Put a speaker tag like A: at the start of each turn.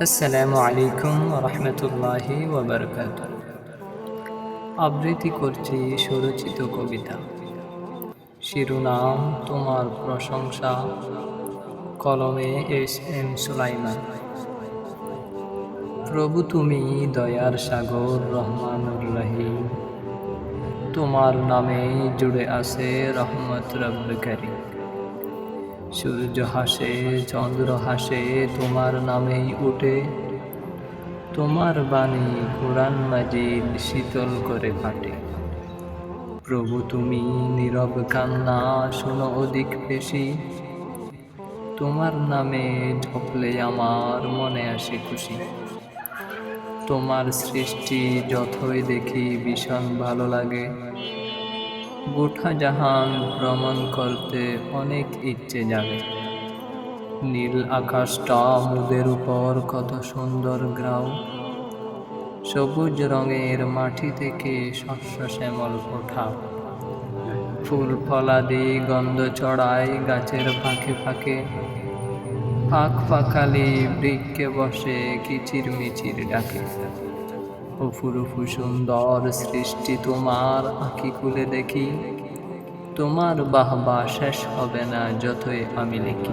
A: আসসালামু আলাইকুম রহমতুল্লাহি ওয়াবারাকাতুহ। আবৃত্তি করছি স্বরচিত কবিতা। শিরোনাম তোমার প্রশংসা। কলমে এস সুলাইমান। প্রভু তুমি দয়ার সাগর, রহমানুর রহিম। তোমার নামেই জুড়ে আছে রহমত রব্বে কারীম। সূর্য হাসে, চন্দ্র হাসে, তোমার নামেই উঠে। তোমার বাণী কোরআন মাজিদ শীতল করে ফাটে। প্রভু তুমি নীরব কান্না, শোনো অধিক বেশি। তোমার নামে জপলে আমার মনে আসে খুশি। তোমার সৃষ্টি যতই দেখি ভীষণ ভালো লাগে। গোটা জাহান ভ্রমণ করতে অনেক ইচ্ছে জাগে। নীল আকাশটা মুদের উপর কত সুন্দর গ্রাও। সবুজ রঙের মাটি থেকে শস্য শ্যামল ওঠাও। ফুল ফলাদি গন্ধ ছড়ায় গাছের ফাঁকে ফাঁকে। ফাঁক ফাঁকালি বৃক্ষে বসে কিচির মিচির ডাকে। অপূর্ব সুন্দর সৃষ্টি তোমার, আঁখি খুলে দেখি। তোমার বাহবা শেষ হবে না যতই আমি লিখি।